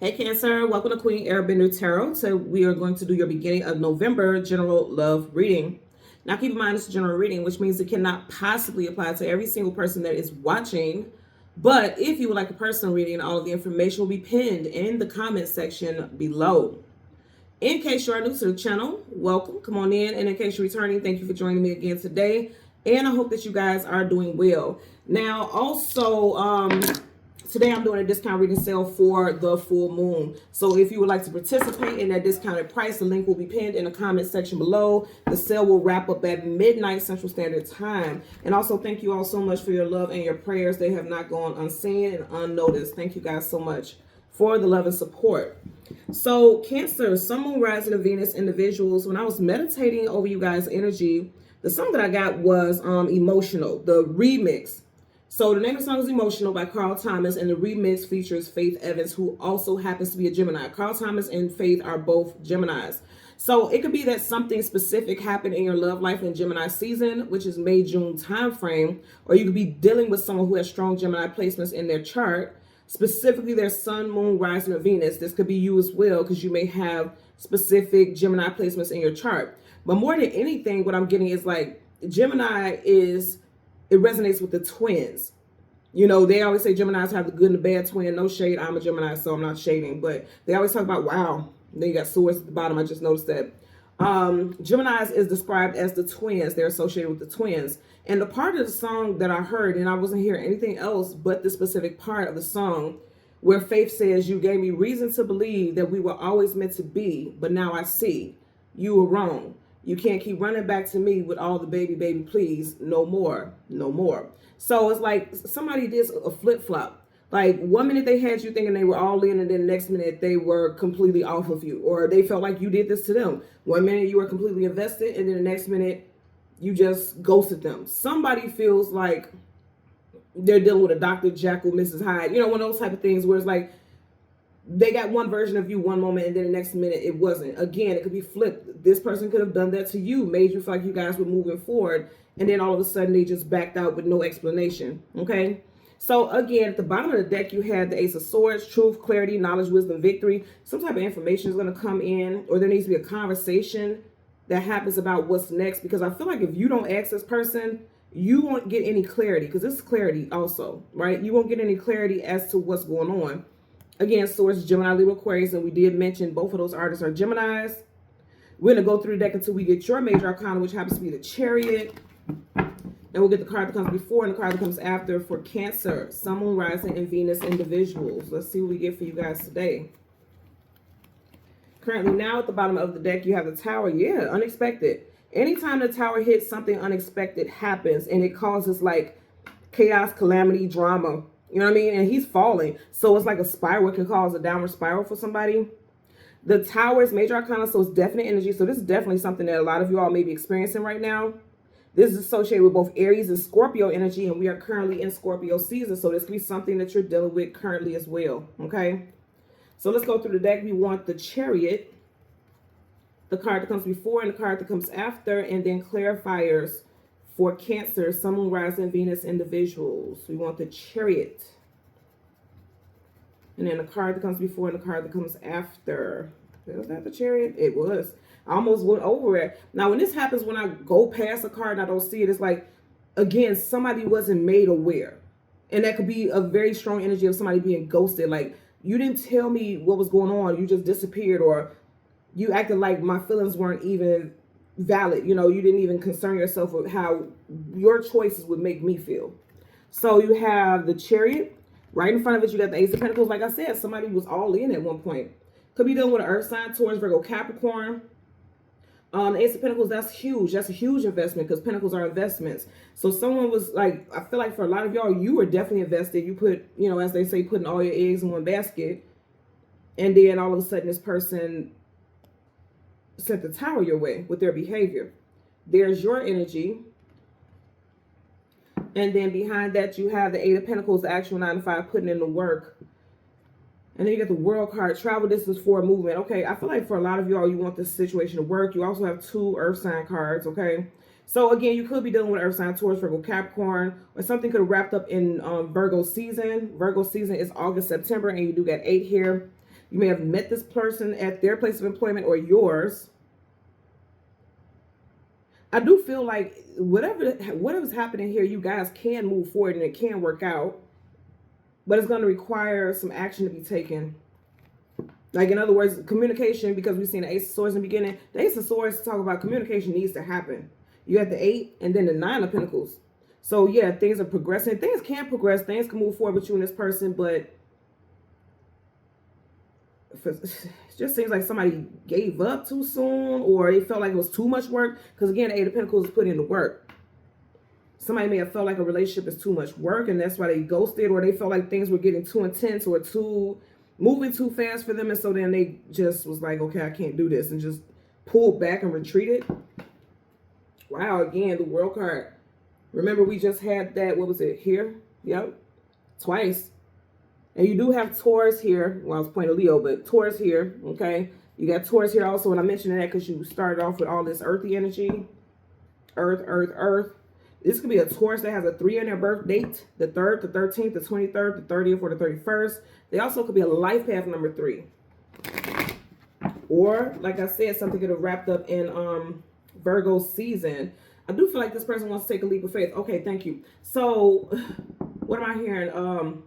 Hey Cancer, welcome to Queen Airbender Tarot. So we are going to do your beginning of November general love reading. Now keep in mind it's a general reading, which means it cannot possibly apply to every single person that is watching. But if you would like a personal reading, all of the information will be pinned in the comment section below. In case you are new to the channel, welcome, come on in. And in case you're returning, thank you for joining me again today. And I hope that you guys are doing well. Now, also, today I'm doing a discount reading sale for the full moon. So if you would like to participate in that discounted price, the link will be pinned in the comment section below. The sale will wrap up at midnight Central Standard Time. And also thank you all so much for your love and your prayers. They have not gone unseen and unnoticed. Thank you guys so much for the love and support. So Cancer, Sun, Moon, Rising, and Venus individuals, when I was meditating over you guys' energy, the song that I got was Emotional, the remix. So the name of the song is Emotional by Carl Thomas, and the remix features Faith Evans, who also happens to be a Gemini. Carl Thomas and Faith are both Geminis. So it could be that something specific happened in your love life in Gemini season, which is May, June time frame, or you could be dealing with someone who has strong Gemini placements in their chart, specifically their Sun, Moon, Rising, or Venus. This could be you as well, because you may have specific Gemini placements in your chart. But more than anything, what I'm getting is like Gemini is... it resonates with the twins. You know, they always say Geminis have the good and the bad twin. No shade. I'm a Gemini, so I'm not shading. But they always talk about, wow. Then you got swords at the bottom. I just noticed that. Geminis is described as the twins. They're associated with the twins. And the part of the song that I heard, and I wasn't hearing anything else but the specific part of the song, where Faith says, you gave me reason to believe that we were always meant to be, but now I see you were wrong. You can't keep running back to me with all the baby, baby, please. No more. No more. So it's like somebody did a flip-flop. Like 1 minute they had you thinking they were all in, and then the next minute they were completely off of you. Or they felt like you did this to them. 1 minute you were completely invested, and then the next minute you just ghosted them. Somebody feels like they're dealing with a Dr. Jekyll, Mrs. Hyde. You know, one of those type of things where it's like, they got one version of you one moment, and then the next minute it wasn't. Again, it could be flipped. This person could have done that to you, made you feel like you guys were moving forward, and then all of a sudden they just backed out with no explanation. Okay? So again, at the bottom of the deck, you have the Ace of Swords, truth, clarity, knowledge, wisdom, victory. Some type of information is going to come in, or there needs to be a conversation that happens about what's next, because I feel like if you don't ask this person, you won't get any clarity, because this is clarity also, right? You won't get any clarity as to what's going on. Again, Swords, Gemini, Libra, Aquarius, and we did mention both of those artists are Geminis. We're going to go through the deck until we get your major arcana, which happens to be the Chariot. And we'll get the card that comes before and the card that comes after for Cancer, Sun, Moon, Rising, and Venus individuals. Let's see what we get for you guys today. Currently now at the bottom of the deck, you have the Tower. Yeah, unexpected. Anytime the Tower hits, something unexpected happens, and it causes like chaos, calamity, drama. You know what I mean? And he's falling. So it's like a spiral. It can cause a downward spiral for somebody. The Tower is major arcana, so it's definite energy. So this is definitely something that a lot of you all may be experiencing right now. This is associated with both Aries and Scorpio energy, and we are currently in Scorpio season. So this could be something that you're dealing with currently as well. Okay? So let's go through the deck. We want the Chariot, the card that comes before and the card that comes after, and then clarifiers for Cancer, Sun, Moon, Rising, Venus individuals. We want the Chariot. And then the card that comes before and the card that comes after. Was that the Chariot? It was. I almost went over it. Now, when this happens, when I go past a card and I don't see it, it's like, again, somebody wasn't made aware. And that could be a very strong energy of somebody being ghosted. Like, you didn't tell me what was going on. You just disappeared, or you acted like my feelings weren't even valid. You know, you didn't even concern yourself with how your choices would make me feel. So you have the Chariot. Right in front of it, you got the Ace of Pentacles. Like I said, somebody was all in at one point. Could be dealing with an Earth sign, Taurus, Virgo, Capricorn. The Ace of Pentacles, that's huge. That's a huge investment, because Pentacles are investments. So someone was like, I feel like for a lot of y'all, you were definitely invested. You put, you know, as they say, putting all your eggs in one basket. And then all of a sudden, this person sent the Tower your way with their behavior. There's your energy. And then behind that, you have the Eight of Pentacles, the actual 9 to 5, putting in the work. And then you got the World card, travel distance for movement. Okay, I feel like for a lot of y'all, you want this situation to work. You also have 2 Earth sign cards, okay? So again, you could be dealing with Earth sign, Taurus, Virgo, Capricorn, or something could have wrapped up in Virgo season. Virgo season is August, September, and you do get 8 here. You may have met this person at their place of employment or yours. I do feel like whatever's happening here, you guys can move forward and it can work out, but it's going to require some action to be taken. Like, in other words, communication, because we've seen the Ace of Swords in the beginning. The Ace of Swords talk about communication needs to happen. You have the 8 and then the 9 of Pentacles. So, yeah, things are progressing. Things can progress. Things can move forward with you and this person, but it just seems like somebody gave up too soon, or it felt like it was too much work. Because, again, the 8 of Pentacles is put in the work. Somebody may have felt like a relationship is too much work, and that's why they ghosted, or they felt like things were getting too intense or moving too fast for them, and so then they just was like, okay, I can't do this, and just pulled back and retreated. Wow, again, the World card. Remember, we just had that, what was it, here? Yep, twice. And you do have Taurus here. Well, I was pointing Leo, but Taurus here, okay? You got Taurus here also, and I mentioned that because you started off with all this earthy energy. Earth, earth, earth. This could be a Taurus that has a 3 in their birth date, the 3rd, the 13th, the 23rd, the 30th, or the 31st. They also could be a life path number 3. Or, like I said, something could have wrapped up in Virgo season. I do feel like this person wants to take a leap of faith. Okay, thank you. So, what am I hearing?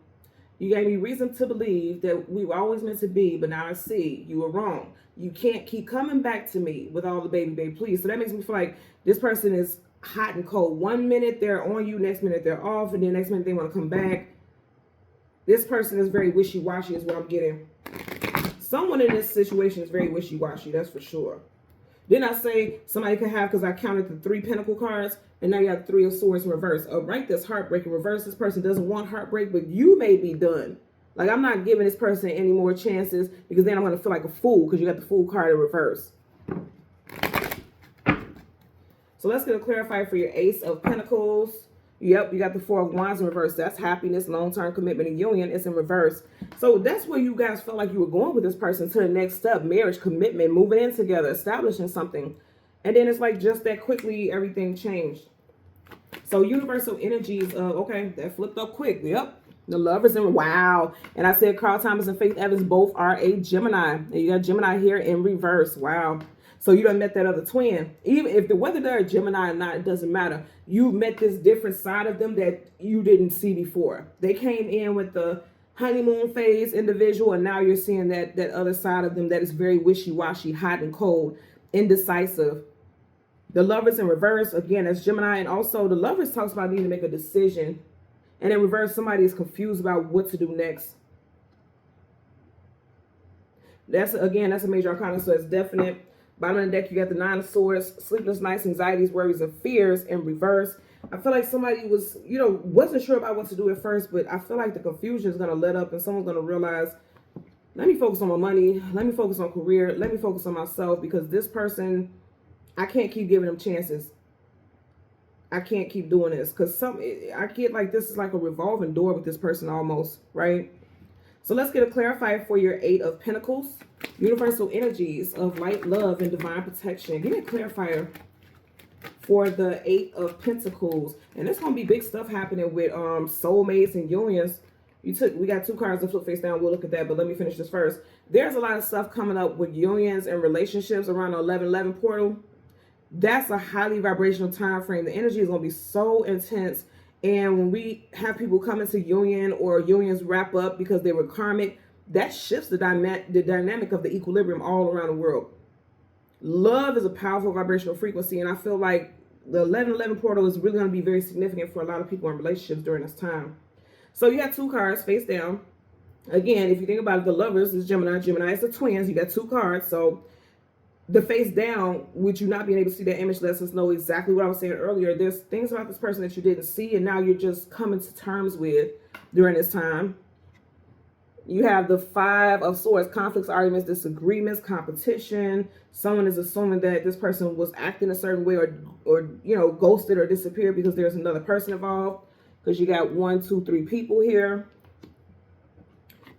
You gave me reason to believe that we were always meant to be, but now I see you were wrong. You can't keep coming back to me with all the baby, please. So that makes me feel like this person is hot and cold. 1 minute they're on you, next minute they're off, and then next minute they want to come back. This person is very wishy-washy is what I'm getting. Someone in this situation is very wishy-washy, that's for sure. Didn't I say somebody could have, because I counted the 3 Pentacle cards, and now you have 3 of Swords in reverse. Right, that's heartbreak in reverse. This person doesn't want heartbreak, but you may be done. Like, I'm not giving this person any more chances, because then I'm going to feel like a fool, because you got the Fool card in reverse. So let's get a clarifier for your Ace of Pentacles. Yep, you got the 4 of Wands in reverse. That's happiness, long-term commitment, and union. It's in reverse. So that's where you guys felt like you were going with this person, to the next step. Marriage, commitment, moving in together, establishing something. And then it's like just that quickly everything changed. So universal energies of, okay, that flipped up quick. Yep. The Lovers in, wow. And I said Carl Thomas and Faith Evans both are a Gemini. And you got Gemini here in reverse. Wow. So you done met that other twin. Even if whether they're a Gemini or not, it doesn't matter. You met this different side of them that you didn't see before. They came in with the honeymoon phase individual, and now you're seeing that other side of them that is very wishy-washy, hot and cold, indecisive. The Lovers in reverse, again, that's Gemini. And also the Lovers talks about needing to make a decision. And in reverse, somebody is confused about what to do next. That's a major arcana, so it's definite. Bottom of the deck, you got the 9 of Swords, sleepless nights, anxieties, worries, and fears in reverse. I feel like somebody was, wasn't sure about what to do at first, but I feel like the confusion is going to let up and someone's going to realize, let me focus on my money, let me focus on career, let me focus on myself, because this person, I can't keep giving them chances. I can't keep doing this, because I get like this is like a revolving door with this person almost, right? So let's get a clarifier for your 8 of Pentacles. Universal energies of light, love, and divine protection. Give me a clarifier for the 8 of Pentacles. And there's going to be big stuff happening with soulmates and unions. We got 2 cards to flip face down. We'll look at that, but let me finish this first. There's a lot of stuff coming up with unions and relationships around the 11/11 portal. That's a highly vibrational time frame. The energy is going to be so intense. And when we have people come into union or unions wrap up because they were karmic, that shifts the dynamic of the equilibrium all around the world. Love is a powerful vibrational frequency, and I feel like the 11/11 portal is really going to be very significant for a lot of people in relationships during this time. So you have 2 cards face down. Again, if you think about it, the Lovers is Gemini. Gemini is the twins. You got 2 cards. So the face down, with you not being able to see that image, lets us know exactly what I was saying earlier. There's things about this person that you didn't see, and now you're just coming to terms with during this time. You have the 5 of Swords, conflicts, arguments, disagreements, competition. Someone is assuming that this person was acting a certain way or ghosted or disappeared because there's another person involved. Because you got 1, 2, 3 people here.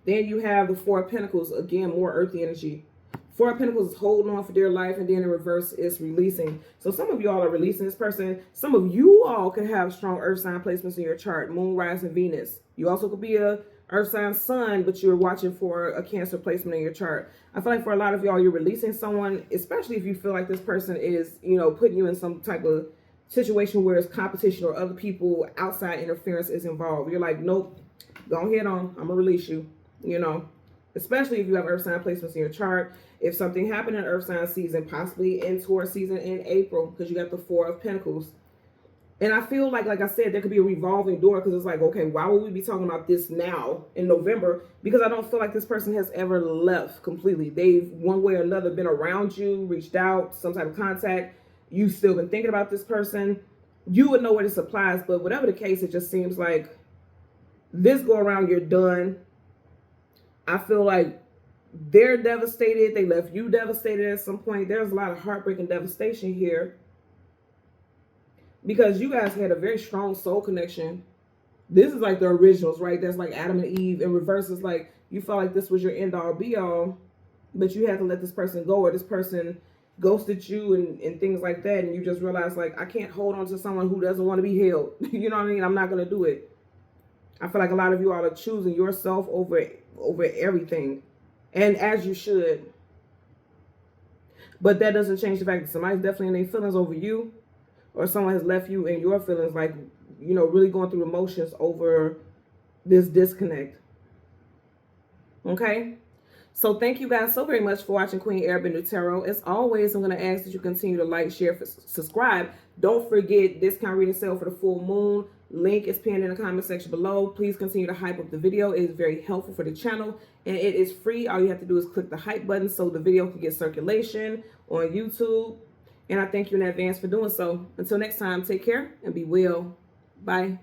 Then you have the 4 of Pentacles, again, more earthy energy. 4 of Pentacles is holding on for dear life, and then in reverse is releasing. So some of y'all are releasing this person. Some of you all could have strong earth sign placements in your chart, Moon, Rise, and Venus. You also could be a Earth sign sun, but you're watching for a Cancer placement in your chart. I feel like for a lot of y'all, you're releasing someone, especially if you feel like this person is, you know, putting you in some type of situation where it's competition or other people outside interference is involved. You're like, nope, go ahead on. I'm gonna release you, you know, especially if you have Earth sign placements in your chart. If something happened in Earth sign season, possibly in Taurus season in April, because you got the Four of Pentacles. And I feel like I said, there could be a revolving door, because it's like, okay, why would we be talking about this now in November? Because I don't feel like this person has ever left completely. They've one way or another been around you, reached out, some type of contact. You've still been thinking about this person. You would know where this applies, but whatever the case, it just seems like this go around, you're done. I feel like they're devastated. They left you devastated at some point. There's a lot of heartbreak and devastation here, because you guys had a very strong soul connection. This is like the originals, right? That's like Adam and Eve. In reverse, it's like you felt like this was your end all be all, but you had to let this person go, or this person ghosted you and things like that. And you just realized, like, I can't hold on to someone who doesn't want to be held. You know what I mean? I'm not going to do it. I feel like a lot of you all are choosing yourself over everything. And as you should. But that doesn't change the fact that somebody's definitely in their feelings over you, or someone has left you in your feelings, like, you know, really going through emotions over this disconnect. Okay? So thank you guys so very much for watching Queen Airbender Tarot. As always, I'm going to ask that you continue to like, share, subscribe. Don't forget, discount reading sale for the full moon. Link is pinned in the comment section below. Please continue to hype up the video. It is very helpful for the channel, and it is free. All you have to do is click the hype button so the video can get circulation on YouTube. And I thank you in advance for doing so. Until next time, take care and be well. Bye.